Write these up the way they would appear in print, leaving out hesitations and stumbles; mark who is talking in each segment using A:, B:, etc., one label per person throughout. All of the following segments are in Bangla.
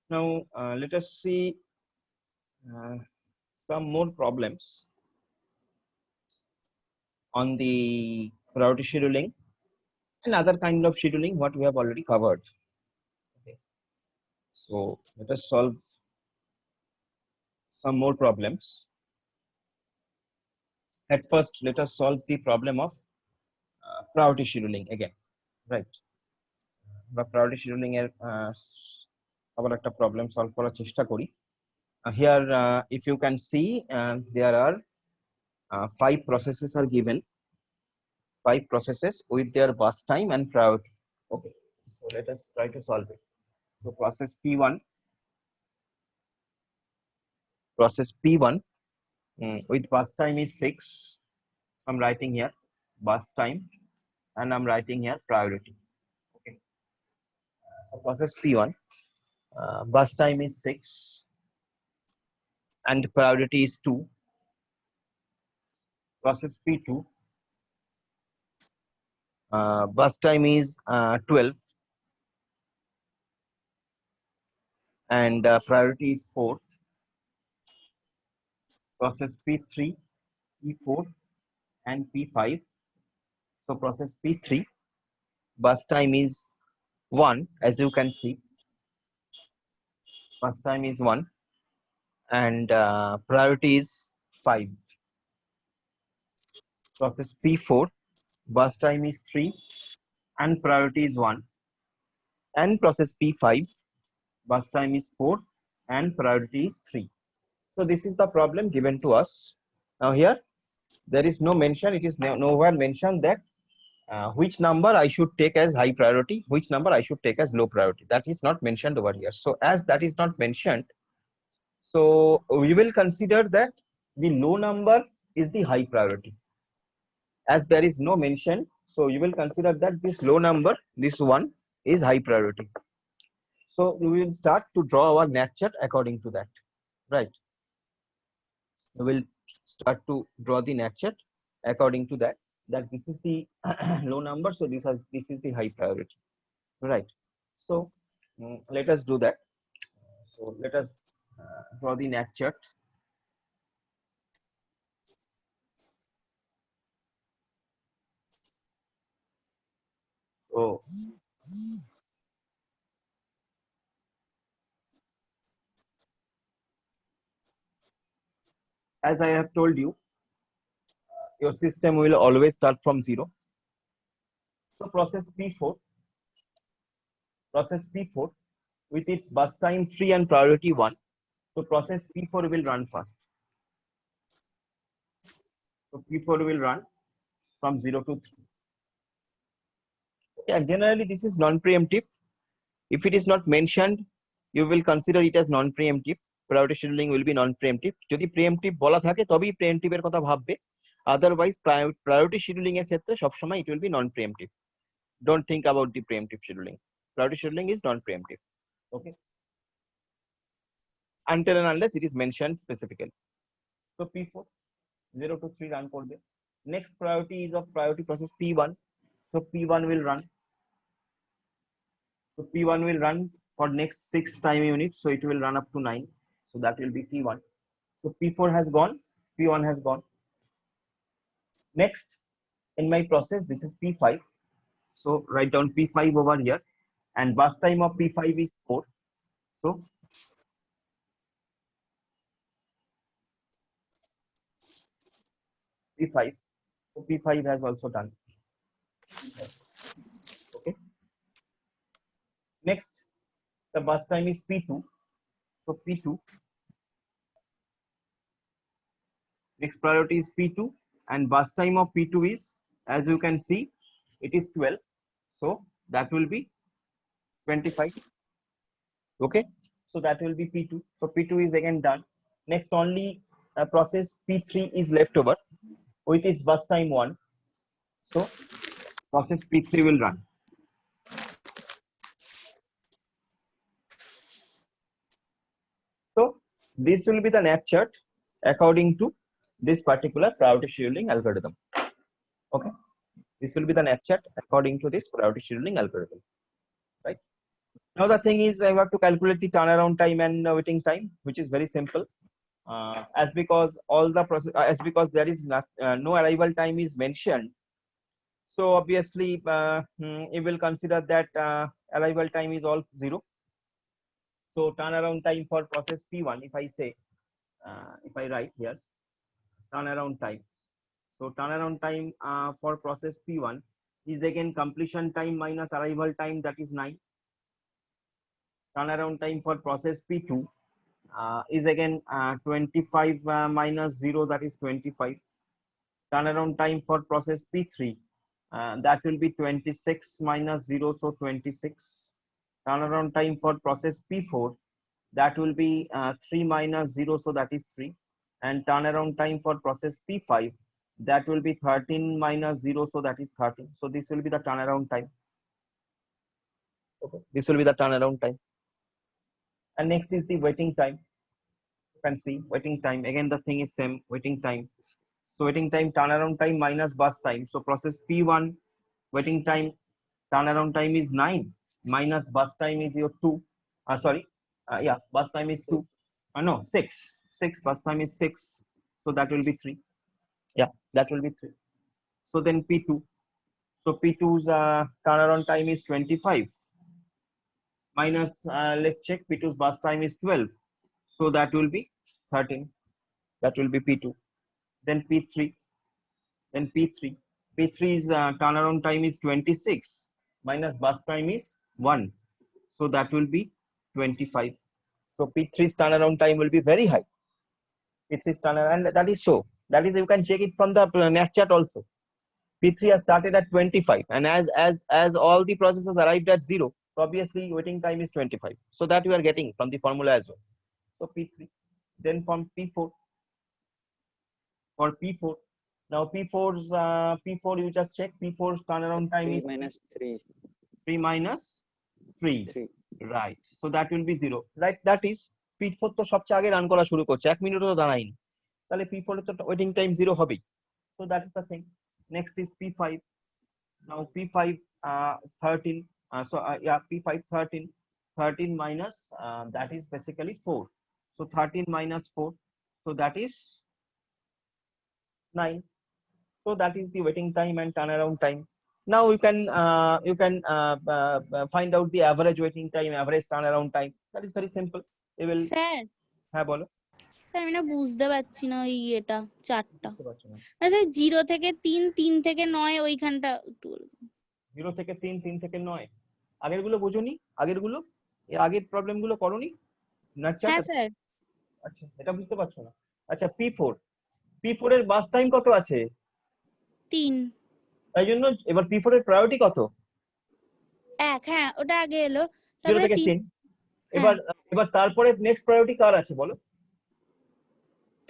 A: Now let us see some more problems on the priority scheduling and other kind of scheduling what we have already covered. Okay. So let us solve some more problems. At first, let us solve the problem of priority scheduling again, right? বা priority scheduling এর আবার একটা problem solve করার চেষ্টা করি. Here, if you can see, there are 5 processes are given. 5 processes with their burst time and priority. Okay, so let us try to solve it. So process P1 with burst time is 6. I'm writing here burst time and I'm writing here priority. Okay, so process P1 burst time is 6 and priority is 2. Process P2 burst time is 12 and priority is 4. Process P3, P4 and P5. So process P3 burst time is 1, as you can see. Burst time is 1 and priority is 5. Process P4 burst time is 3 and priority is 1. And process P5 burst time is 4 and priority is 3. So this is the problem given to us. Now here there is no mention, it is nowhere mentioned that which number I should take as high priority, which number I should take as low priority. That is not mentioned over here. So as that is not mentioned, so we will consider that the low number is the high priority. As there is no mention, so you will consider that this low number, this one, is high priority. So we will start to draw our NAT chart according to that, right? We will start to draw the NAT chart according to that. That this is the low number, so this is the high priority, right? So let us do that. So let us draw the NAT chart. So as I have told you, your system will always start from 0. So process P4 with its burst time 3 and priority 1. So process P4 will run first. So P4 will run from 0 to 3. Yeah, generally this is non-preemptive. If it is not mentioned, you will consider it as non-preemptive. Priority scheduling will be non-preemptive. যদি preemptive বলা থাকে তবেই preemptive এর কথা ভাববে। Otherwise priority scheduling এর ক্ষেত্রে সবসময় it will be non-preemptive. Don't think about the preemptive scheduling. Priority scheduling is non-preemptive. Okay. Until and unless it is mentioned specifically. So P4 0 to 3 run করবে. Next priority is of priority process P1. So P1 will run. So P1 will run for next 6 time units. So it will run up to 9. So that will be P1. So P4 has gone. P1 has gone. Next in my process, this is P5. So write down P5 over here. And burst time of P5 is 4. So P5. So P5 has also done. Okay. Next, the burst time is P2. So P2. Next priority is P2 and burst time of P2 is, as you can see, it is 12. So that will be 25. Okay. So that will be P2. So P2 is again done. Next only process P3 is left over with its burst time 1. So process P3 will run. So this will be the NAT chart according to this particular priority scheduling algorithm. Okay. This will be the NAT chart according to this priority scheduling algorithm. Right. Now the thing is, I have to calculate the turnaround time and waiting time, which is very simple. As because all the process, as because there is not, no arrival time is mentioned, so obviously you will consider that arrival time is all 0. So turnaround time for process P1, if I say, if I write here turnaround time, so turnaround time for process P1 is again completion time minus arrival time, that is 9. Turnaround time for process P2 is again 25 minus 0, that is 25. Turnaround time for process P3, that will be 26 minus 0, so 26. Turnaround time for process P4, that will be 3 minus 0, so that is 3. And turnaround time for process P5, that will be 13 minus 0, so that is 13. So this will be the turnaround time. Okay, this will be the turnaround time. And next is the waiting time. You can see waiting time, again the thing is same, waiting time. So waiting time, turnaround time minus bus time. So process P1 waiting time, turnaround time is 9 minus bus time is your 2. Yeah, bus time is 2. No, 6. 6 bus time is 6. So that will be 3. Yeah, that will be 3. So then P2. So P2's turnaround time is 25 minus let's check, P2's bus time is 12. So that will be 13. That will be P2. Then P3. Then P3. P3's turnaround time is 26 minus bus time is 1. So that will be 25. So P3's turnaround time will be very high. P3's turnaround, and that is so. That is, you can check it from the net chart also. P3 has started at 25, and as all the processes arrived at 0, so obviously waiting time is 25. So that you are getting from the formula as well. So P3. Then from P4, for P4. Now P4's P4, you just check, P4's turnaround time is
B: 3
A: minus 3.
B: 3.
A: Right. So that will be 0. Right. That is P4 তো সবচেয়ে আগে রান করা শুরু করছে, 1 মিনিটও তো দাঁড়ায়নি, তাহলে P4 এর তো ওয়েটিং টাইম 0 হবেই। So that is the thing. Next is P5. Now P5 13. Yeah, P5 13. 13 minus that is basically 4. So 13 minus 4. So that is 9. So that is the waiting time and turnaround time. Now you can find out the average waiting time, average turnaround time. That is very simple. You will
C: sir
A: হ্যাঁ বলো।
C: স্যার আমি না বুঝতে পারছি না ওই এটা চারটা।
A: বুঝতে পারছো না?
C: আচ্ছা 0 থেকে 3, 3 থেকে 9 ওইখানটা একটু বলে দিন।
A: 0 থেকে 3, 3 থেকে 9। আগের গুলো বোঝোনি? আগের গুলো, এর আগের প্রবলেম গুলো করোনি?
C: হ্যাঁ স্যার।
A: আচ্ছা, এটা বুঝতে পারছো না। আচ্ছা P4, P4 এর বাস টাইম কত আছে?
C: 3
A: তাই জন্য এবার P4 এর প্রায়োরিটি কত?
C: 1। হ্যাঁ ওটা আগে এলো,
A: 0
C: তারপরে
A: থেকে
C: 3।
A: 3। এবার এবার তারপরে নেক্সট প্রায়োরিটি কার আছে বলো?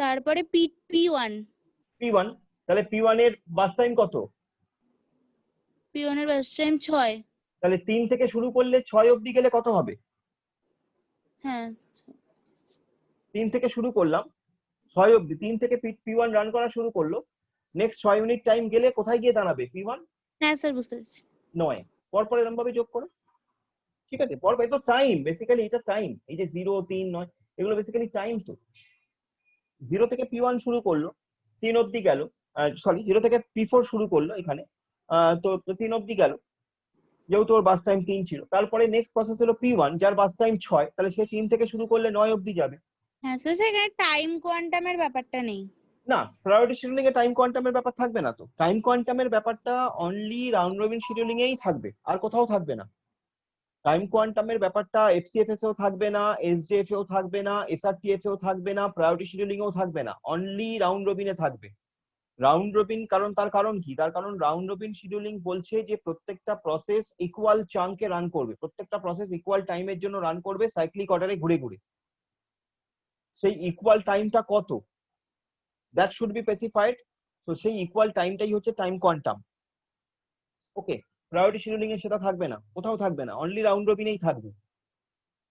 C: তারপরে P1।
A: P1। তাহলে P1 এর বাস টাইম কত?
C: P1 এর বাস টাইম 6।
A: তাহলে 3 থেকে শুরু করলে 6 অবধি গেলে কত হবে?
C: হ্যাঁ
A: 3 থেকে শুরু করলাম 6 অবধি, 3 থেকে P1 রান করা শুরু করলো, নেক্সট 6 মিনিট টাইম গেলে কোথায় গিয়ে দাঁড়াবে? P1
C: হ্যাঁ স্যার বুঝতে পারছি।
A: 9। পরপর এরকম ভাবে যোগ করো, ঠিক আছে? পরপর তো টাইম, বেসিক্যালি এটা টাইম, এই যে 0 3 9 এগুলো বেসিক্যালি টাইম। তো 0 থেকে P1 শুরু করলো, 3 অবধি গেল, সরি 0 থেকে P4 শুরু করলো এখানে, তো 3 অবধি গেল, যেহেতু ওর বাস টাইম 3 ছিল। তারপরে নেক্সট প্রসেস হলো P1, যার বাস টাইম 6, তাহলে সে 3 থেকে শুরু করলে 9 অবধি যাবে।
C: হ্যাঁ স্যার, সেখানে টাইম কোয়ান্টামের ব্যাপারটা নেই।
A: না, প্রায়োরিটি শিডিউলিং এ টাইম কোয়ান্টামের ব্যাপার থাকবে না। তো টাইম কোয়ান্টামের ব্যাপারটা অনলি রাউন্ড রবিন শিডিউলিং এই থাকবে, আর কোথাও থাকবে না। টাইম কোয়ান্টামের ব্যাপারটা এফসিএফএস এও থাকবে না, এসজেএফ এও থাকবে না, এসআরটিএফ এও থাকবে না, প্রায়োরিটি শিডিউলিং এও থাকবে না, অনলি রাউন্ড রবিনে থাকবে। রাউন্ড রবিন, কারণ তার কারণ কি? তার কারণ রাউন্ড রবিন শিডিউলিং বলছে যে প্রত্যেকটা প্রসেস ইকুয়াল চাঙ্কে রান করবে, প্রত্যেকটা প্রসেস ইকুয়াল টাইমের জন্য রান করবে সাইক্লিক অর্ডারে ঘুরে ঘুরে। সেই ইকুয়াল টাইমটা কত, দ্যাট শুড বি স্পেসিফাইড। তো সেই ইকুয়াল টাইমটাই হচ্ছে টাইম কোয়ান্টাম। ওকে, প্রায়োরিটি শিডিউলিং এ সেটা থাকবে না, কোথাও থাকবে না, অনলি রাউন্ড রবিনেই থাকবে।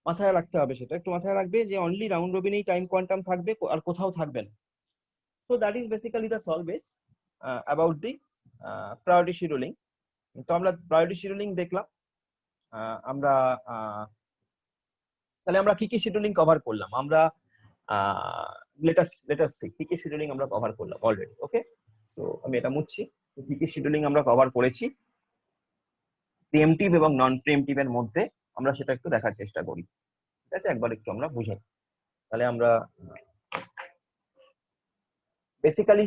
A: মাথায় রাখতে হবে, সেটা একটু মাথায় রাখবে যে অনলি রাউন্ড রবিনেই টাইম কোয়ান্টাম থাকবে, আর কোথাও থাকবে না। So that is basically the solve base about the priority scheduling. তো আমরা প্রায়োরিটি শিডিউলিং দেখলাম, আমরা তাহলে আমরা কি কি শিডিউলিং কভার করলাম? আমরা লেটাস সি কি কি শিডিউলিং আমরা কভার করলাম অলরেডি। ওকে, সো আমি এটা মুছছি। কি কি শিডিউলিং আমরা কভার করেছি প্রিএমটিভ এবং নন প্রিএমটিভ এর মধ্যে, আমরা সেটা একটু দেখার চেষ্টা করি। ঠিক আছে, একবার একটু আমরা বুঝে। তাহলে আমরা বেসিক্যালি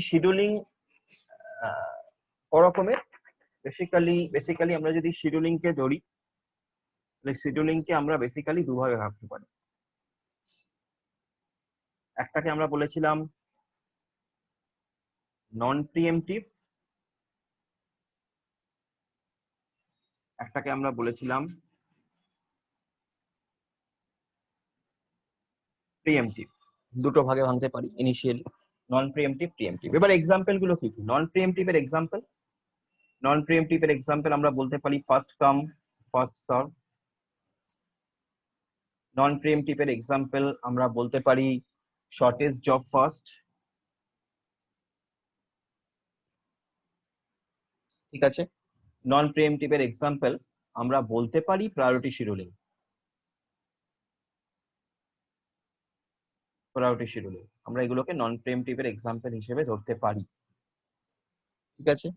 A: শিডিউলিং রকমের। বেসিক্যালি আমরা যদি শিডিউলিং কে ধরি, তাহলে শিডিউলিং কে আমরা বেসিক্যালি দুভাবে ভাবতে পারি। একটাকে আমরা বলেছিলাম নন প্রিএমটিভ, একটাকে আমরা বলেছিলাম প্রিএমটিভ। দুটো ভাগে ভাঙতে পারি ইনিশিয়ালি, নন প্রিএমটিভ, প্রিএমটিভ। এবার এক্সাম্পল গুলো কি কি? নন প্রিএমটিভ এর এক্সাম্পল আমরা বলতে পারি ফার্স্ট কাম ফার্স্ট সার্ভ। নন প্রিএমটিভ এর এক্সাম্পল আমরা বলতে পারি শর্টেস্ট জব ফার্স্ট। ঠিক আছে, নন প্রিএমটিভ এর এক্সাম্পল আমরা বলতে পারি প্রায়োরিটি শিডিউলিং। আমরা এগুলোকে নন প্রিএমটিভ এর এক্সাম্পল হিসেবে ধরতে পারি। ঠিক আছে,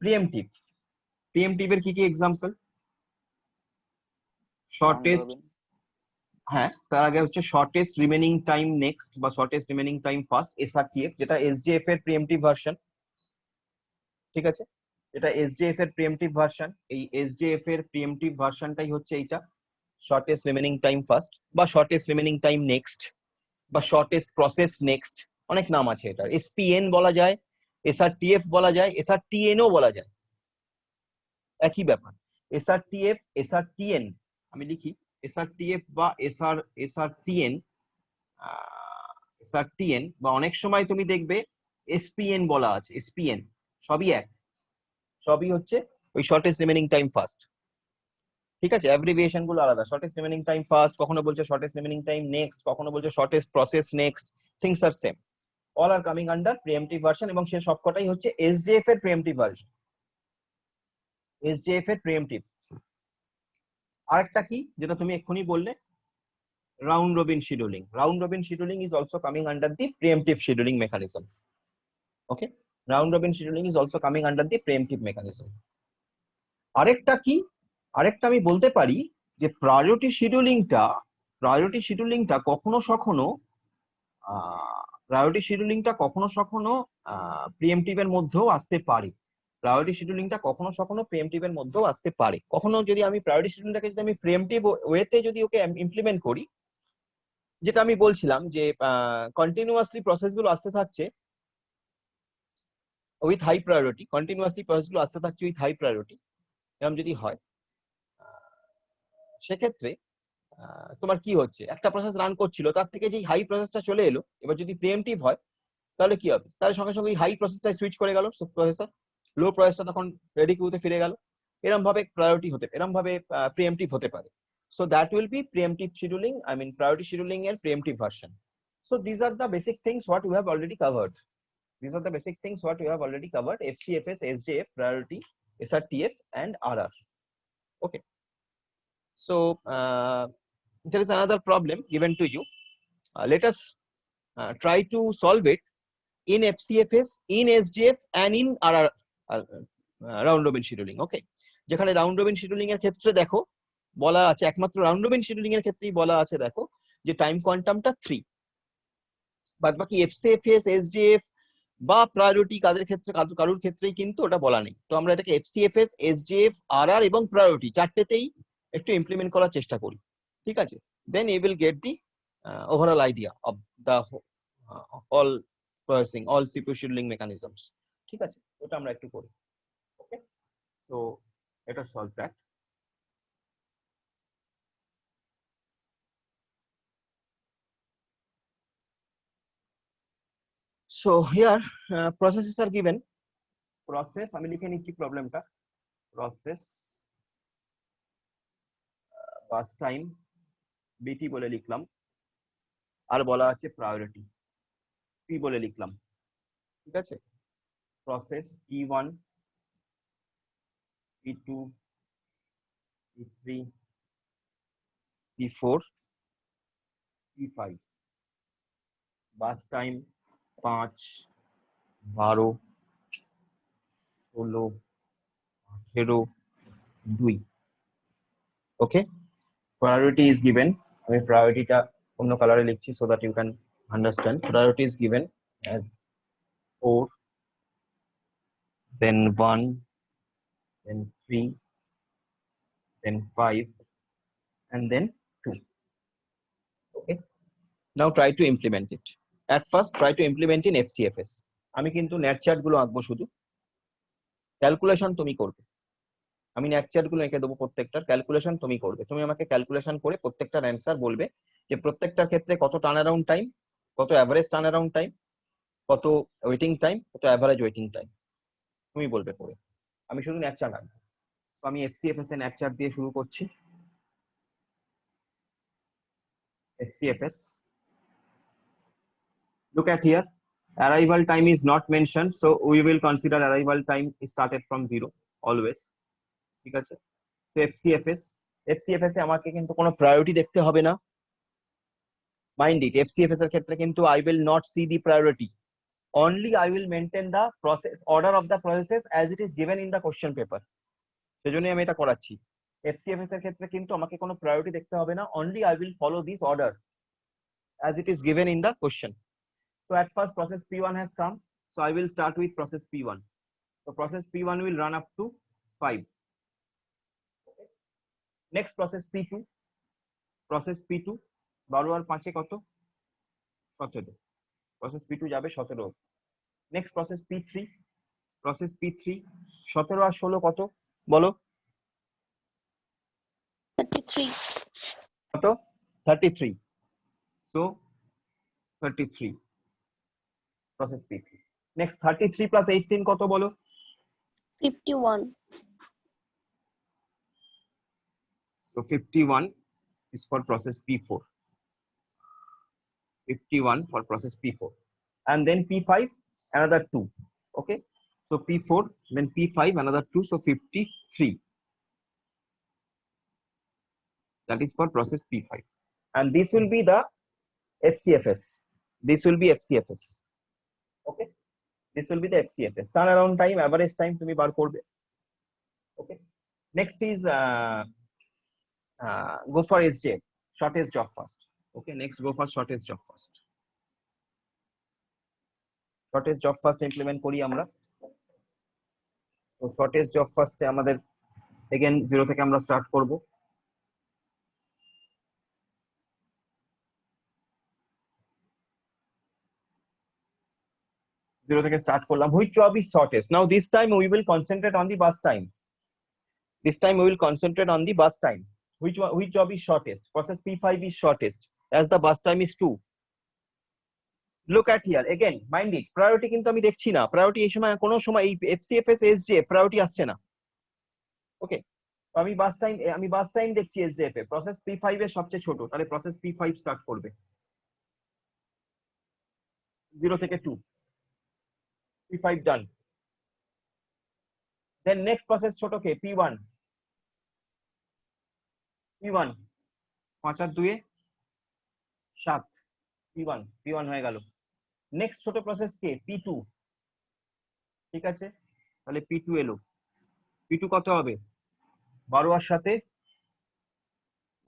A: প্রিএমটিভ এর কি কি এক্সাম্পল? শর্টেস্ট, হ্যাঁ, তার আগে হচ্ছে শর্টেস্ট রিমেনিং টাইম নেক্সট বা শর্টেস্ট রিমেনিং টাইম ফার্স্ট, এসআরটিএফ, যেটা এসডিএফ এর প্রিএমটিভ ভার্সন। ঠিক আছে, এটা এসডিএফ এর প্রিএমটিভ ভার্সন। এই এসডিএফ এর প্রিএমটিভ ভার্সনটাই হচ্ছে এইটা, শর্টেস্ট রিমেনিং টাইম ফার্স্ট বা শর্টেস্ট রিমেনিং টাইম নেক্সট বা শর্টেস্ট প্রসেস নেক্সট, অনেক নাম আছে এটার। এসপিএন বলা যায়, এসআরটিএফ বলা যায়, এসআরটিএনও বলা যায়, একই ব্যাপার। এসআরটিএফ, এসআরটিএন, আমি লিখি এসআরটিএফ বা এসআরটিএন, এসআরটিএন, বা অনেক সময় তুমি দেখবে এসপিএন বলা আছে, এসপিএন, সবই এক, সবই হচ্ছে ওই শর্টেস্ট রিমেনিং টাইম ফার্স্ট। ঠিক আছে, অ্যাব্রিভিয়েশন গুলো আলাদা। শর্টেস্ট রিমেনিং টাইম ফার্স্ট, কখনো বলছে শর্টেস্ট রিমেনিং টাইম নেক্সট, কখনো বলছে shortest process next, things are same, all are coming under preemptive version, এবং সে সবকটাই হচ্ছে এসডিএফ এর প্রিএমটিভ ভার্সন, এসডিএফ এর প্রিএমটিভ। আরেকটা কি যেটা তুমি এক্ষুনি বললে, round robin scheduling. Round robin scheduling is also coming under the preemptive scheduling mechanism. Okay, round robin scheduling is also coming under the preemptive mechanism. আরেকটা কি? আরেকটা আমি বলতে পারি যে প্রায়োরিটি শিডিউলিংটা কখনো সখনো প্রিএমটিভ এর মধ্যেও আসতে পারে। কখনো যদি আমি প্রায়োরিটি শিডিউলটাকে যদি আমি প্রিএমটিভ ওয়েতে যদি ওকে ইমপ্লিমেন্ট করি, যেটা আমি বলছিলাম যে কন্টিনিউয়াসলি প্রসেসগুলো আসতে থাকছে উইথ হাই প্রায়োরিটি, এরকম যদি হয়, সেক্ষেত্রে তোমার কি হচ্ছে, একটা প্রসেস রান করছিল, তার থেকে যে হাই প্রসেসটা চলে এলো, এবার যদি প্রিএমটিভ হয় তাহলে কি হবে? তাহলে সঙ্গে সঙ্গে হাই প্রসেসটাই সুইচ করে গেল প্রসেসর, লো প্রসেসটা তখন রেডি কিউতে ফিরে গেল। এরকম ভাবে প্রিএমটিভ হতে পারে। So that will be preemptive scheduling, I mean priority scheduling and preemptive version. So these are the basic things what we have already covered. FCFS, SJF, priority, SRTF and RR. Okay. So there is another problem given to you. Let us try to solve it in FCFS, in SJF and in RR, round robin scheduling. Okay, যেখানে রাউন্ড রবিন শিডিউলিং এর ক্ষেত্রে দেখো বলা আছে, একমাত্র রাউন্ড রবিন শিডিউলিং এর ক্ষেত্রেই বলা আছে দেখো যে টাইম কোয়ান্টামটা 3, বাদ বাকি এফসিএফএস, এসজিএফ বা প্রায়োরিটি কারোর ক্ষেত্রেই কিন্তু ওটা বলা নেই। তো আমরা এটাকে এফসিএফএস, এসজিএফ, আরআর এবং প্রায়োরিটি চারটেতেই একটু ইমপ্লিমেন্ট করার চেষ্টা করি। ঠিক আছে, then you will get the overall idea of the all processing, all CPU scheduling mechanisms. ঠিক আছে, ওটা আমরা একটু করি। Okay, so let us solve that. So here processes are given. Process আমি লিখে নিচ্ছি প্রবলেমটা। প্রসেস বাস টাইম বিটি বলে লিখলাম, আর বলা আছে প্রায়োরিটি পি বলে লিখলাম। ঠিক আছে, process E1, E2, E3, P4, P5. Bus time 5, 12, 16, 18, 2. Okay, priority is given. আমি প্রায়োরিটিটা অন্য কালারে লিখছি so that you can understand. Priority is given as 4, then 1, then 3, then 5, and then 2. Okay, now try to implement it. At first try to implement in FCFS. আমি কিন্তু নেট চার্ট গুলো আঁকবো, শুধু ক্যালকুলেশন তুমি করবে। আমি নেট চার্ট গুলো এঁকে দেবো, প্রত্যেকটার ক্যালকুলেশন তুমি করবে। তুমি আমাকে ক্যালকুলেশন করে প্রত্যেকটার অ্যান্সার বলবে যে প্রত্যেকটার ক্ষেত্রে কত টার্ন অ্যারাউন্ড টাইম, কত অ্যাভারেজ টার্ন অ্যারাউন্ড টাইম, কত ওয়েটিং টাইম, কত অ্যাভারেজ ওয়েটিং টাইম, তুমি বলবে করে। আমি শুধু নেট চার্ট আঁকবো। তো আমি FCFS এর নেট চার্ট দিয়ে শুরু করছি। FCFS, look at here, arrival time is not mentioned, so we will consider arrival time started from 0 always. ঠিক আছে, so FCFS এ আমাকে কিন্তু কোনো প্রায়োরিটি দেখতে হবে না। Mind it, FCFS এর ক্ষেত্রে কিন্তু I will not see the priority, only I will maintain the process order of the processes as it is given in the question paper. সেজন্যই আমি এটা করাচ্ছি। FCFS এর ক্ষেত্রে কিন্তু আমাকে কোনো প্রায়োরিটি দেখতে হবে না, only I will follow this order as it is given in the question. So at first process P1 has come, so I will start with process P1. So process P1 will run up to 5. Okay. Next process P2, process P2 12 আর 5 কত, 17, process P2 যাবে 17। Next process P3, process P3 17 আর 16 কত বলো,
C: 33
A: কত, 33, so 33 process P3। Next 33 plus 18 কত বলো,
C: 51
A: so 51 is for process P4, 51 for process P4, and then P5 another 2. Okay, so P4 then P5 another 2, so 53, that is for process P5, and this will be the FCFS, this will be FCFS. Okay, this will be the FCFS, turnaround time, average time তুমি বার করবে। Okay, next is go for SJF, shortest job first. Okay, next go for shortest job first, shortest job first implement করি আমরা। So shortest job first এ আমাদের again 0 থেকে আমরা স্টার্ট করব। Zero থেকে স্টার্ট করলাম। Which job is shortest? Now this time we will concentrate on the bus time. This time we will concentrate on the bus time. Which job is shortest? Process P5 is shortest as the bus time is 2. Look at here again, mind it, priority কিন্তু আমি দেখছি না, priority এই সময় কোনো সময় এই FCFS SJ priority আসছে না। ওকে, তো আমি বাস টাইম দেখছি SJF এ, প্রসেস P5 এর সবচেয়ে ছোট, তাহলে প্রসেস P5 স্টার্ট করবে 0 থেকে 2, P5 done. Then next process ছোট কে, P1, P1 5 আর 2 7, P1 হয়ে গেল। নেক্সট ছোট প্রসেস কে, P2, ঠিক আছে, তাহলে P2 এলো, P2 কত হবে, 12 আর 7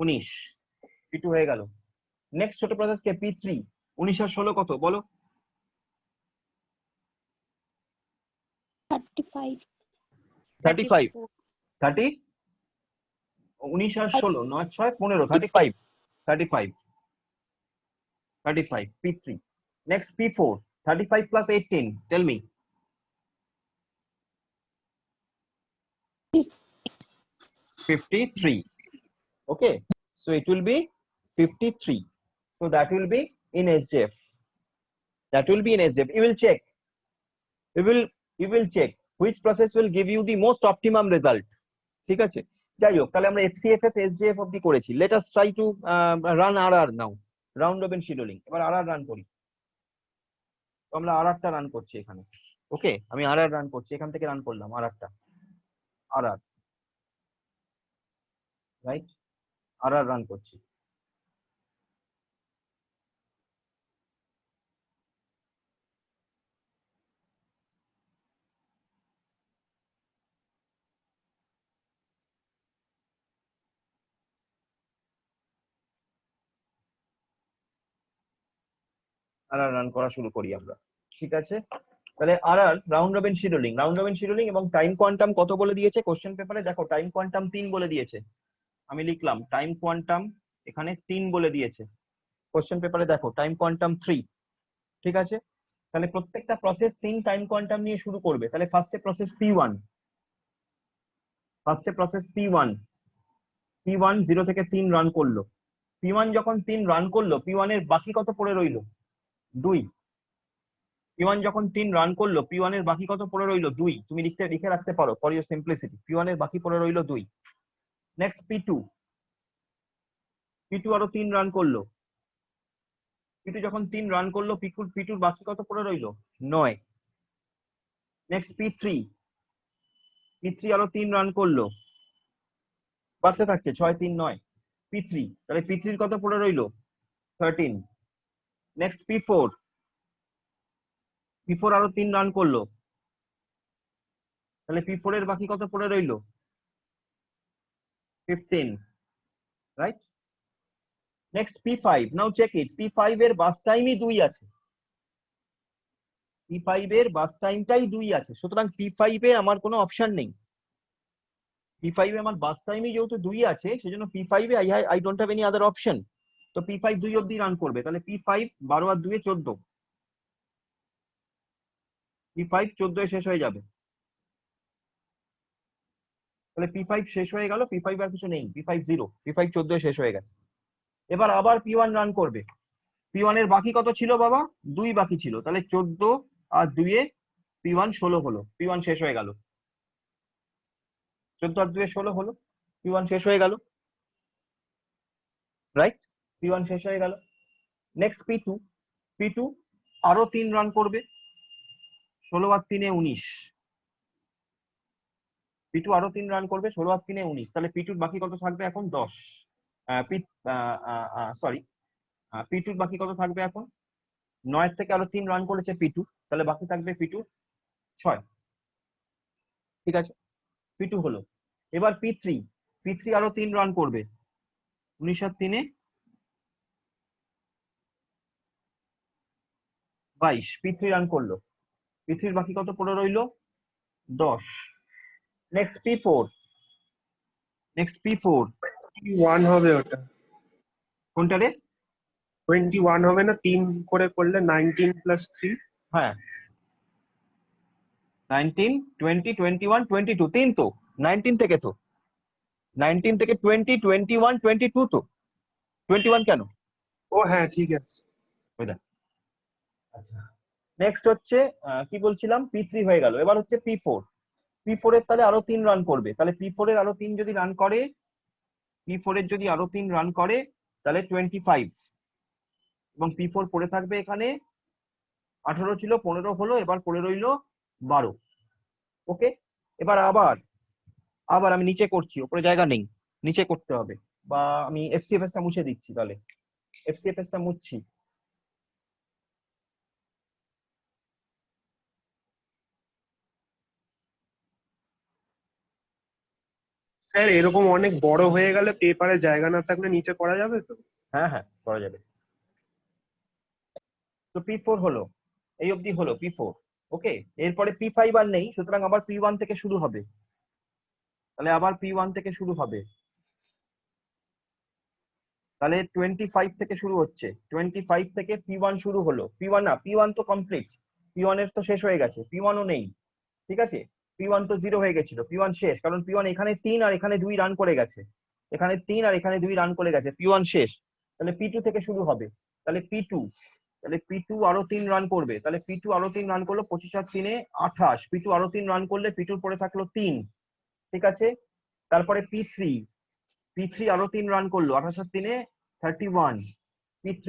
A: 19, P2 হয়ে গেল। নেক্সট ছোট প্রসেস কে, P3, 19 আর 16 কত বলো,
C: 35
A: 35, 30, 19 আর 16 9 6 15, 35, 35, P3. Next P4, 35 plus 18, tell me. 53. Okay, so it will be 53, so that will be in SJF, that will be in SJF. You will check, you will check which process will give you the most optimum result. ঠিক আছে, যাই হোক, তাহলে আমরা FCFS SJF অবধি করেছি। Let us try to run RR now, round robin scheduling। এবার RR রান করি, তো আমরা RR-টা রান করছি এখানে। ওকে, আমি RR রান করছি, এখান থেকে রান করলাম RR-টা, RR রাইট, RR রান করছি। আর রান করা শুরু করি আমরা। ঠিক আছে, তাহলে আর রাউন্ড রবিন শিডিউলিং এবং টাইম কোয়ান্টাম কত বলে দিয়েছে কোশ্চেন পেপারে? দেখো টাইম কোয়ান্টাম 3 বলে দিয়েছে, আমি লিখলাম টাইম কোয়ান্টাম এখানে 3 বলে দিয়েছে। কোশ্চেন পেপারে দেখো টাইম কোয়ান্টাম 3। ঠিক আছে, তাহলে প্রত্যেকটা প্রসেস 3 টাইম কোয়ান্টাম নিয়ে শুরু করবে। তাহলে ফার্স্টে প্রসেস P1, P1 0 থেকে 3 রান করলো। P1 যখন 3 রান করলো, P1 এর বাকি কত পড়ে রইলো? 2। P1 যখন 3 রান করলো, P1 এর বাকি কত পড়ে রইলো? 2। তুমি লিখে রাখতে পারো ফর ইওর সিম্পলিসিটি। P1 এর বাকি পড়ে রইলো 2। নেক্সট P2 আরো 3 রান করলো। P2 যখন 3 রান করলো, P2 বাকি কত পড়ে রইলো? 9। নেক্সট P3 আরো 3 রান করলো, বাড়তে থাকছে 6 3 9 P3, তাহলে P3 কত পড়ে রইলো? 13। নেক্সট P4 আরো 3 রান করলো, তাহলে P4 এর বাকি কত পড়ে রইলো? 15, right? Next P5, now check it, P5 এর বাস টাইমই 2 আছে, P5 এর বাস টাইমটাই 2 আছে, সুতরাং P5 এ আমার কোনো অপশন নেই। P5 এ আমার বাস টাইমই যেহেতু 2 আছে, সেজন্য P5 A I don't have any other option. তো P5 2 অবধি রান করবে, তাহলে P5 12 আর 2 এ 14, P5 14 এ শেষ হয়ে যাবে। তাহলে P5 শেষ হয়ে গেল, P5 আর কিছু নেই, P5 0, P5 14 এ শেষ হয়ে গেছে। এবার আবার P1 রান করবে। P1 এর বাকি কত ছিল বাবা? 2 বাকি ছিল, তাহলে 14 আর 2 এ P1 16 হলো, P1 শেষ হয়ে গেল। 14 আর 2 এ 16 হলো, P1 শেষ হয়ে গেল, রাইট? P1 শেষ হয়ে গেল। নেক্সট P2 আরো 3 রান করবে, 16 আর 3 এ 19, P2 আরো 3 রান করবে, 16 আর 3 এ 19, তাহলে P2 বাকি কত থাকবে এখন? 10। সরি, P2 বাকি কত থাকবে এখন? 9 থেকে আরো 3 রান করেছে P2, তাহলে বাকি থাকবে P2 6। ঠিক আছে, P2 হলো। এবার P3 আরো 3 রান করবে, 19 আর 3 এ 22, P3 রান করলো, P3 এর বাকি কত পড়ে রইলো? 10। নেক্সট P4
B: 21 হবে ওটা।
A: কোনটা রে?
B: 21 হবে না, 3 করে করলে 19 প্লাস 3।
A: হ্যাঁ, 19 20 21 22, 3 তো 19 থেকে, তো 19 থেকে 20 21 22, তো 21 কেন?
B: ও হ্যাঁ ঠিক আছে।
A: ওই দেখ। আচ্ছা, নেক্সট হচ্ছে কি বলছিলাম, P3 হয়ে গেল। এবার হচ্ছে P4 এর তাহলে আরো 3 রান করবে, তাহলে P4 এর আরো 3 যদি রান করে, P4 এর যদি আরো 3 রান করে, তাহলে 25, এবং P4 পড়ে থাকবে এখানে 18 ছিল 15 হলো, এবার পড়ে রইলো 12। ওকে, এবার আবার আমি নিচে করছি, উপরে জায়গা নেই, নিচে করতে হবে, বা আমি FCFS টা মুছে দিচ্ছি, তাহলে FCFS টা মুছছি।
B: স্যার এরকম অনেক বড় হয়ে গেলে পেপারে জায়গা না থাকলে নিচে করা যাবে তো?
A: হ্যাঁ হ্যাঁ, করা যাবে। তো P4 হলো, এই অবধি হলো P4। ওকে, এরপরে P5 আর নেই, সুতরাং আবার P1 থেকে শুরু হবে, তাহলে আবার P1 থেকে শুরু হবে, তাহলে 25 থেকে শুরু হচ্ছে, 25 থেকে P1 শুরু হলো, P1 না, P1 তো কমপ্লিট, P1 এর তো শেষ হয়ে গেছে, P1 ও নেই। ঠিক আছে, P1 তো 0 হয়ে গেছিল, P1 শেষ, কারণ P1 এখানে 3 আর এখানে 2 রান করে গেছে, এখানে 3 আর এখানে 2 রান করে গেছে, P1 শেষ। তাহলে P2 থেকে শুরু হবে, তাহলে P2 আরো 3 রান করবে, তাহলে P2 আরো 3 রান করলো, 25 আর 3 এ 28, P2 আরো 3 রান করলে P2 পড়ে থাকলো 3। ঠিক আছে, তারপরে P3 আরো 3 রান করলো, 28 আর 3 এ 31, P3,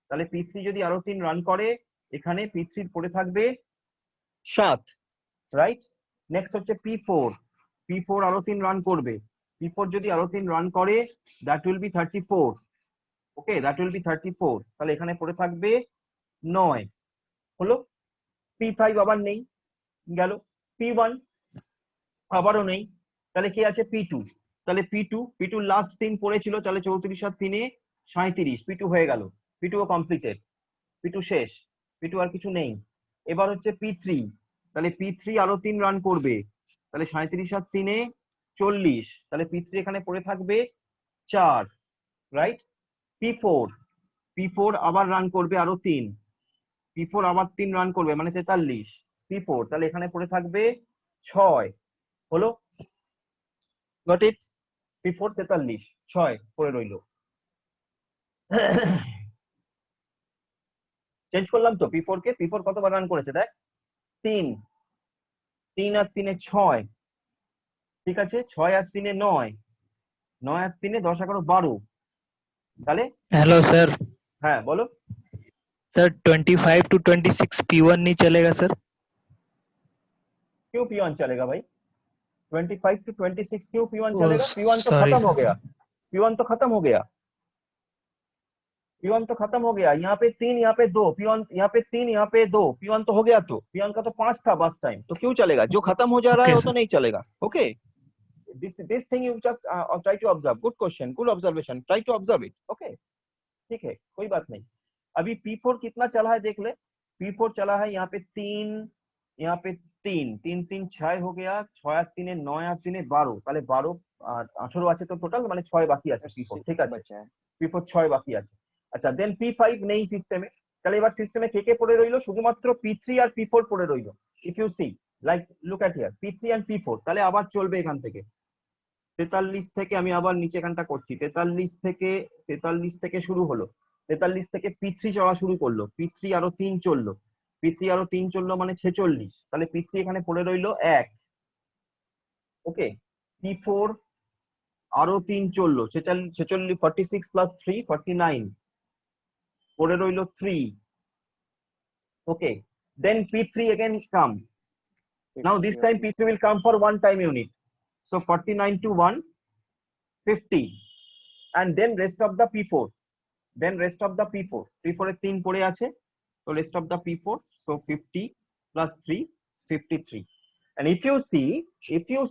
A: তাহলে P3 যদি আরো 3 রান করে, এখানে P3 পড়ে থাকবে 7, রাইট? নেক্সট হচ্ছে P4 আরো 3 রান করবে, P4 যদি আরো 3 রান করে, that will be 34। Okay, that will be 34, তাহলে এখানে পড়ে থাকবে 9 হলো। P5 আবার নেই, গেল। P1 আবারও নেই, তাহলে কি আছে? P2, তাহলে P2 লাস্ট 3 পড়েছিল, তাহলে 34 আর 3 এ 37, P2 হয়ে গেল, P2 ও কমপ্লিটেড, P2 শেষ। P2 আর কিছু নেই। এবার হচ্ছে P3, তাহলে P3 আরো 3 রান করবে, তাহলে 37 আর 3 এ 40, তাহলে P3 এখানে পড়ে থাকবে 4, রাইট? P4 আবার রান করবে আরো 3, P4 আবার 3 রান করবে মানে 43, P4 তাহলে এখানে পড়ে থাকবে 6, হলো? Got it? P4 43, 6 পড়ে রইলো। চেঞ্জ করলাম তো P4 কে। P4 কতবার রান করেছে দেখ, 3, 3 আর 3 এ 6, ঠিক আছে, 6 আর 3 এ 9, 9 আর 3 এ 10 11 12, তাহলে
D: हेलो सर।
A: হ্যাঁ বলো।
D: सर 25 to 26 P1 नहीं चलेगा सर?
A: क्यों P1 चलेगा भाई? 25 to 26 क्यों P1
D: ओह,
A: चलेगा? P1 तो
D: sorry
A: खत्म हो
D: सर।
A: गया, P1 तो खत्म हो गया, P1 तो खत्म हो गया। यहाँ पे 3, यहाँ पे 2, P1 यहाँ पे 3, यहाँ पे 2, P1 तो हो गया। तो P1 का तो 5 था बस टाइम, तो क्यों चलेगा? जो खत्म हो जा रहा है
D: Okay,
A: वो तो
D: sir.
A: नहीं चलेगा। Okay, this thing you just try to observe. Good question, good observation, try to observe it. Okay, ठीक है, कोई बात नहीं। अभी P4 कितना चला है देख ले। P4 चला है यहाँ पे 3, यहाँ पे 3, 3 3 6 हो गया, 6 আর 3 এ 9 আর 3 এ 12, তাহলে 12 আর 18 আছে তো টোটাল, মানে 6 বাকি আছে P4, ঠিক আছে, P4 6 বাকি আছে। আচ্ছা, দেন P5 নেই সিস্টেমে, তাহলে এবার সিস্টেমে কে কে পড়ে রইলো? শুধুমাত্র P3 আর P4 পড়ে রইলো। If you see, like look at here, P3 and P4, তাহলে আবার চলবে এখান থেকে 43 থেকে, আমি আবার নিচে এখানটা করছি, 43 থেকে শুরু হলো, 43 থেকে P3 চলা শুরু করলো, P3 আরো 3 চললো, P3 আরো 3 চললো মানে 46, তাহলে P3 এখানে পড়ে রইলো 1। ওকে, P4 আরো 3 চললো, 46, 46 প্লাস 3 49, পড়ে রইলো 3। ওকে, দেন P3 again come, now this time P3 will come for one time unit, so 49 to 1 50, and then rest of the P4, P4 এর 3 পড়ে আছে, so rest of the P4, so 50 plus 3 53, and if you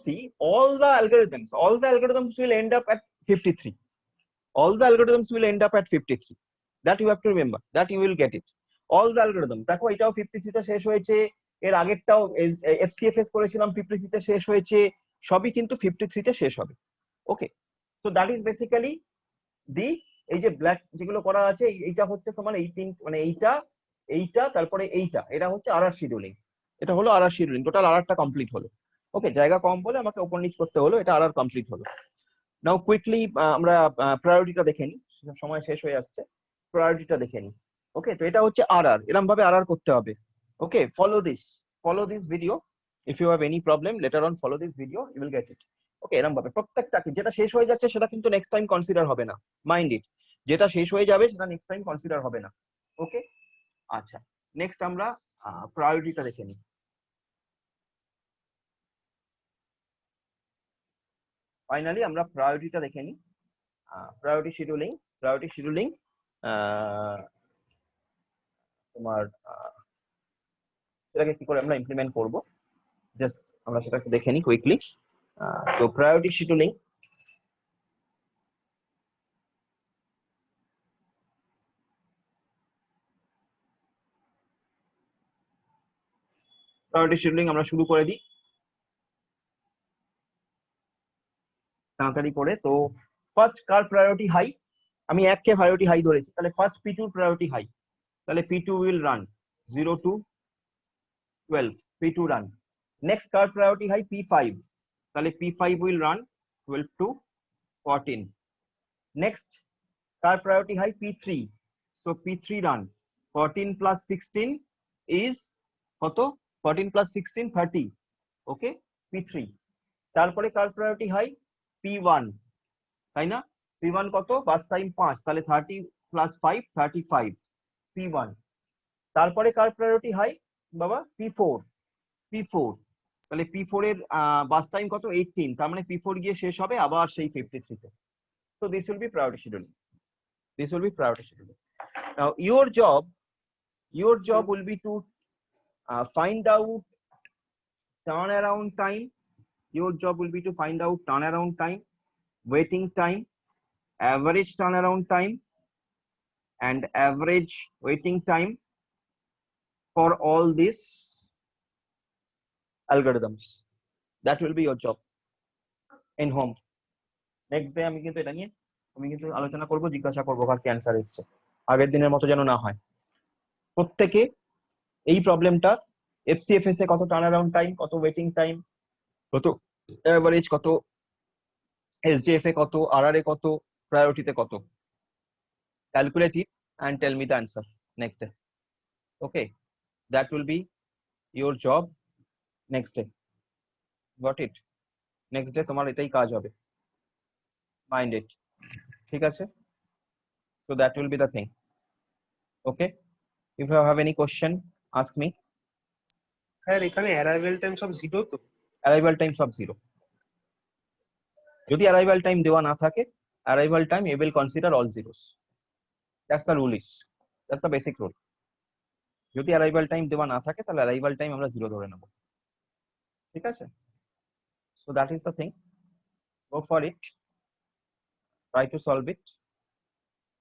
A: see all the algorithms will end up at 53, that you have to remember, that you will get it, all the algorithms। দেখো এটাও 53 তে শেষ হয়েছে, এর আগেরটাও FCFS করেছিলাম 53 তে শেষ হয়েছে, সবই কিন্তু 53 তে শেষ হবে। ওকে, সো দ্যাট ইজ বেসিক্যালি দি, এই যে ব্ল্যাক যেগুলো করা আছে এইটা হচ্ছে তোমার এই তিন, মানে এইটা তারপরে এইটা, এটা হচ্ছে আরআর শিডিউলিং, এটা হলো আরআর শিডিউলিং, টোটাল আরআরটা কমপ্লিট হলো। ওকে, জায়গা কম বলে আমাকে ওপর নিচ করতে হলো, এটা আরআর কমপ্লিট হলো। নাও কুইকলি আমরা প্রায়োরিটিটা দেখে নিই, সময় শেষ হয়ে আসছে, প্রায়োরিটিটা দেখে নিই। ওকে, তো এটা হচ্ছে আরআর, এরকম ভাবে আরআর করতে হবে। Okay, follow this video, if you have any problem later on follow this video, you will get it. Okay, এরকম ভাবে প্রত্যেকটাকে, যেটা শেষ হয়ে যাচ্ছে সেটা কিন্তু নেক্সট টাইম কনসিডার হবে না, মাইন্ড ইট, যেটা শেষ হয়ে যাবে সেটা নেক্সট টাইম কনসিডার হবে না। ওকে, আচ্ছা, নেক্সট আমরা প্রায়োরিটিটা দেখে নিই। ফাইনালি আমরা প্রায়োরিটিটা দেখে নিই। প্রায়োরিটি শিডিউলিং তোমার সেটাকে কি করে আমরা ইমপ্লিমেন্ট করব, জাস্ট আমরা সেটাকে দেখে নিই কুইকলি। তো প্রায়োরিটি শিডিউলিং, আমরা শুরু করে দিই তাড়াতাড়ি করে। তো ফার্স্ট কার প্রায়োরিটি হাই? আমি 1 কে প্রায়োরিটি হাই ধরেছি, তাহলে ফার্স্ট P2 প্রায়োরিটি হাই, তাহলে P2 will run 0 to 12, P2 run. Next কার প্রায়োরিটি হাই? P5, তাহলে P5 will run 12 to 14। Next কার priority high? P3, so P3 run 14 plus 16 is কত? 14 plus 16 30। ওকে, P3। তারপরে কার প্রায়োরিটি হাই? P1, তাই না? P1 কত? বাস টাইম 5, তাহলে 30 plus 5 35, P1। তারপরে কার প্রায়োরিটি হাই বাবা? P4, তাহলে P4 এর বাস টাইম কত? 18, তার মানে P4 গিয়ে শেষ হবে আবার সেই 53 তে। So this will be priority scheduling. Now your job will be to find out turnaround time. Your job will be to find out turnaround time, waiting time, average turnaround time, and average waiting time, for all these algorithms. That will be your job in home. Next day আমি কিন্তু এটা নিয়ে আলোচনা করব, জিজ্ঞাসা করবো কার কি অ্যান্সার এসছে, আগের দিনের মতো যেন না হয়। প্রত্যেকে এই প্রবলেমটা এফসিএফএস এ কত টার্ন অ্যারাউন্ড টাইম, কত ওয়েটিং টাইম, কত এভারেজ, কত এসডিএফ এ কত, আরআর এ কত, প্রায়োরিটিতে কত, calculate it and tell me the answer next day. Okay, that will be your job next day. Got it? Next day তোমার এটাই কাজ হবে, mind it. ঠিক আছে? So that will be the thing. Okay, if you have any question ask me.
B: Sir এখানে অ্যারাইভেল টাইম সব 0 তো?
A: Arrival time সব 0। যদি arrival time দেওয়া না থাকে, arrival time you will consider all zeros. That's the rule is. That's the basic rule. যদি arrival time দেওয়া না থাকে তাহলে arrival time আমরা 0 ধরে নেব। ঠিক আছে? So that is the thing. Go for it. Try to solve it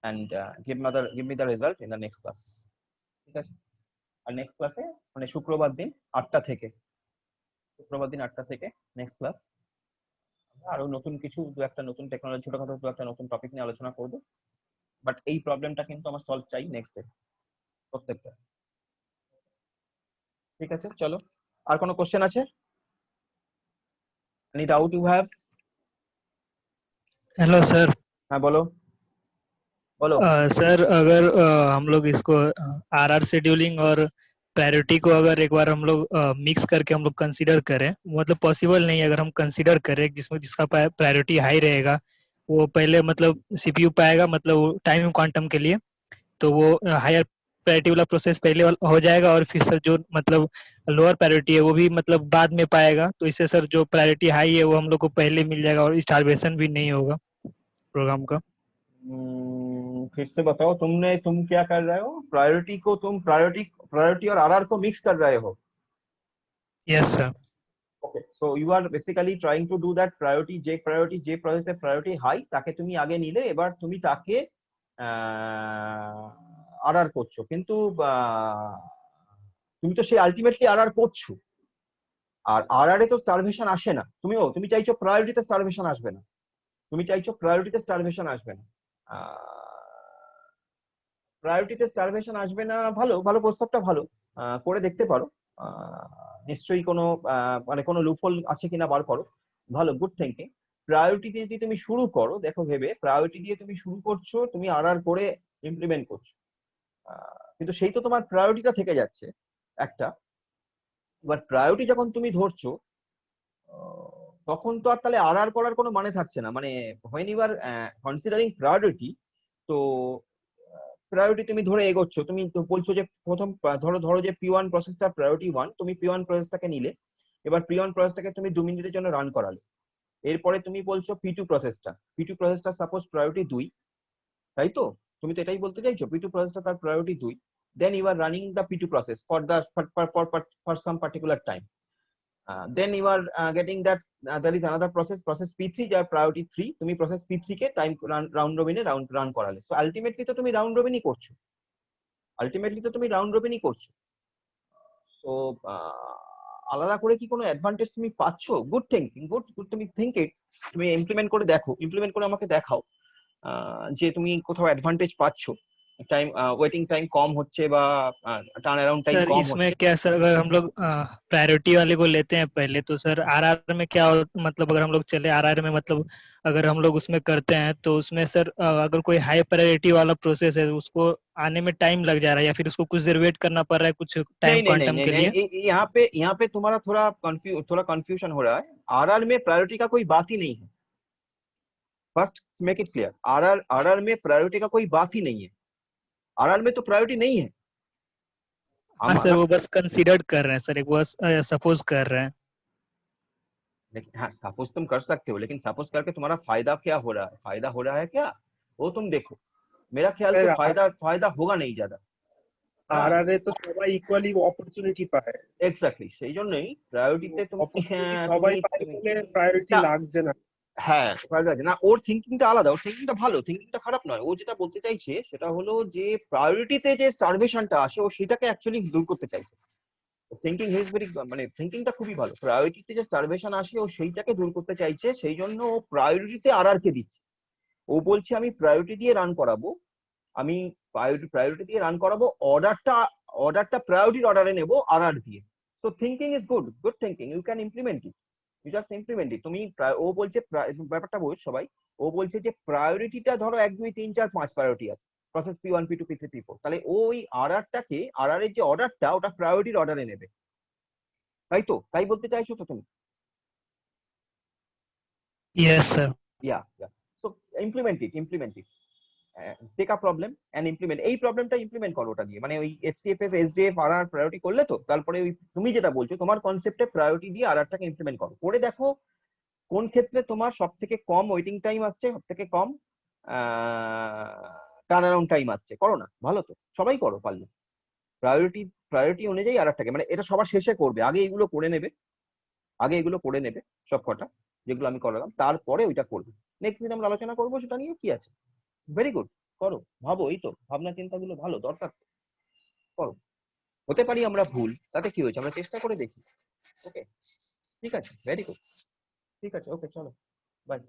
A: and give me the result in the next class. ঠিক আছে? আর নেক্সট ক্লাসে মানে শুক্রবার দিন 8টা থেকে নেক্সট ক্লাস আরো নতুন কিছু দু একটা নতুন টেকনোলজি, ছোটখাটো দু একটা নতুন টপিক নিয়ে আলোচনা করব। বাট এই প্রবলেমটা কিন্তু আমার সলভ চাই নেক্সট ডে প্রত্যেকটা। ঠিক আছে, চলো। আর কোনো কোশ্চেন আছে? Any doubt you have?
D: Hello sir.
A: হ্যাঁ বলো বলো।
D: सर अगर हम लोग इसको आरआर शेड्यूलिंग और प्रायोरिटी को अगर एक बार हम लोग मिक्स करके हम लोग कंसीडर करें, मतलब पॉसिबल नहीं है अगर हम कंसीडर करें जिसमें जिसका प्रायोरिटी हाई रहेगा वो पहले मतलब सीपीयू पाएगा, मतलब टाइम क्वांटम के लिए तो वो हायर प्रायोरिटी वाला प्रोसेस पहले हो जाएगा और फिर सर जो मतलब लोअर प्रायोरिटी है वो भी मतलब बाद में पाएगा, तो इससे सर जो प्रायोरिटी हाई है वो हम लोग को पहले मिल जाएगा और स्टारवेशन भी नहीं होगा प्रोग्राम का।
A: फिर से बताओ, तुम क्या कर रहे हो? प्रायोरिटी को तुम प्रायोरिटी और आरआर को मिक्स कर रहे हो?
D: Yes sir.
A: Okay, so you are basically trying to do that যে প্রসেসের প্রায়োরিটি হাই তাকে তুমি আগে নিলে, এবার তুমি তাকে আরআর করছো, কিন্তু তুমি তো সেই আলটিমেটলি আরআর করছো। আর আরআর এ তো স্টারভেশন আসে না, তুমি চাইছো প্রায়োরিটিতে স্টারভেশন আসবে না, প্রায়োরিটিতে স্টারভেশন আসবে না। ভালো ভালো প্রস্তাবটা ভালো, করে দেখতে পারো। নিশ্চয়ই কোনো মানে কোনো লুপহোল আছে কিনা বার করো। ভালো, গুড থিঙ্কিং। প্রায়োরিটি দিয়ে যদি তুমি শুরু করো, দেখো ভেবে প্রায়োরিটি দিয়ে তুমি শুরু করছো, তুমি আরআর করে ইমপ্লিমেন্ট করছো, কিন্তু সেই তো তোমার প্রায়োরিটিটা থেকে যাচ্ছে একটা। এবার প্রায়োরিটি যখন তুমি ধরছো তখন তো আর তাহলে আরআর করার কোনো মানে থাকছে না। মানে when you are considering priority, তো প্রায়োরিটি তুমি ধরে এগোচ্ছ, তুমি তো বলছো যে প্রথম ধরো যে P1 প্রসেসটা প্রায়োরিটি 1, তুমি P1 প্রসেসটাকে নিলে, এবার P1 প্রসেসটাকে তুমি 2 মিনিটের জন্য রান করালে, এরপরে তুমি বলছো P2 প্রসেসটা সাপোজ প্রায়োরিটি 2, তাই তো? তুমি তো এটাই বলতে চাইছো, P2 প্রসেসটা তার priority 2, then you are running the P2 process for some particular time, then you are getting that there is another process P3 যার priority 3, তুমি process P3 কে টাইম রাউন্ড রবিনে রান করালে। সো আলটিমেটলি তো তুমি রাউন্ড রবিনই করছো। তো আলাদা করে কি কোনো অ্যাডভান্টেজ তুমি পাচ্ছো? গুড থিঙ্কিং, গুড তুমি থিঙ্ক ইট, তুমি ইমপ্লিমেন্ট করে দেখো, ইমপ্লিমেন্ট করে আমাকে দেখাও যে তুমি কোথাও অ্যাডভান্টেজ পাচ্ছো, टाइम वेटिंग टाइम कम होच्छे बा टर्न अराउंड टाइम
D: सर
A: कम
D: इसमें
A: होच्छे।
D: क्या सर अगर हम लोग प्रायोरिटी वाले को लेते हैं पहले तो सर आरआर में क्या मतलब अगर हम लोग चले आरआर में मतलब अगर हम लोग उसमें करते हैं तो उसमें सर अगर कोई हाई प्रायोरिटी वाला प्रोसेस है उसको आने में टाइम लग जा रहा है या फिर उसको कुछ देर वेट करना पड़ रहा है कुछ टाइम क्वांटम के लिए।
A: यहाँ पे तुम्हारा थोड़ा कंफ्यूजन हो रहा है। आरआर में प्रायोरिटी का कोई बात ही नहीं है। First make it clear, RR में प्रायोरिटी का कोई बात ही नहीं है। आरआर में तो प्रायोरिटी नहीं है।
D: हाँ सर वो बस कंसीडर कर रहे हैं सर, एक बस सपोज कर रहे हैं।
A: लेकिन हाँ सपोज तुम कर सकते हो, लेकिन सपोज करके तुम्हारा फायदा क्या हो रहा है, फायदा हो रहा है क्या वो तुम देखो। मेरा ख्याल से फायदा होगा नहीं ज्यादा।
B: আরআর এ তো সবাই ইকুয়ালি অপরচুনিটি পায়।
A: এক্স্যাক্টলি, সেই জন্যই প্রায়োরিটিতে তুমি
B: সবাই পায় বলে প্রায়োরিটি লাগছে না।
A: হ্যাঁ priority আছে না, ওর থিঙ্কিংটা আলাদা, ওর থিঙ্কিংটা ভালো, থিঙ্কিংটা খারাপ নয়। ও যেটা বলতে চাইছে সেটা হলো যে প্রায়োরিটিতে যে স্টারভেশনটা আসে ও সেটাকে অ্যাকচুয়ালি দূর করতে চাইছে। থিঙ্কিং হিজ ভেরি, মানে থিঙ্কিংটা খুবই ভালো। প্রায়োরিটিতে যে স্টারভেশন আসে ও সেইটাকে দূর করতে চাইছে, সেই জন্য ও প্রায়োরিটিতে আর কে দিচ্ছে। ও বলছে আমি প্রায়োরিটি দিয়ে রান করাবো, আমি প্রায়োরিটি দিয়ে রান করাবো, অর্ডারটা প্রায়োরিটির অর্ডারে নেব আর দিয়ে। So thinking is good thinking, you can implement it, you just implement it. তুমি ও বলছে ব্যাপারটা বোঝ সবাই, ও বলছে যে প্রায়োরিটিটা ধরো 1 2 3 4 5 প্রায়োরিটি আছে, process P1 P2 P3 P4, তাহলে ওই আরটাকে এর যে অর্ডারটা ওটা প্রায়োরিটির অর্ডারে নেবে, তাই তো? তাই বলতে চাইছো তো তুমি?
D: yes sir.
A: Yeah. So implement it. Take a problem and implement, এই প্রবলেমটা ইমপ্লিমেন্ট করো ওটা দিয়ে, মানে ওই FCFS SDF RR প্রায়োরিটি করলে তো, তারপরে ওই তুমি যেটা বলছো তোমার কনসেপ্টে প্রায়োরিটি দিয়ে RRটাকে ইমপ্লিমেন্ট করো, করে দেখো কোন ক্ষেত্রে তোমার সব থেকে কম ওয়েটিং টাইম আসছে, সব থেকে কম টার্ন অ্যারাউন্ড টাইম আসছে। করো না, ভালো তো, সবাই করো পারলে। প্রায়োরিটি অনুযায়ী RRটাকে, মানে এটা সবার শেষে করবে, আগে এগুলো করে নেবে সব কটা যেগুলো আমি করালাম, তারপরে ওইটা করবে। নেক্সট দিন আমরা আলোচনা করবো সেটা নিয়ে, কি আছে। ভেরি গুড, করো, ভাবো, এই তো ভাবনা চিন্তাগুলো ভালো, দরকার, করো। হতে পারি আমরা ভুল, তাতে কি হয়েছে, আমরা চেষ্টা করে দেখি। ওকে, ঠিক আছে, ভেরি গুড, ঠিক আছে, ওকে, চলো, বাই।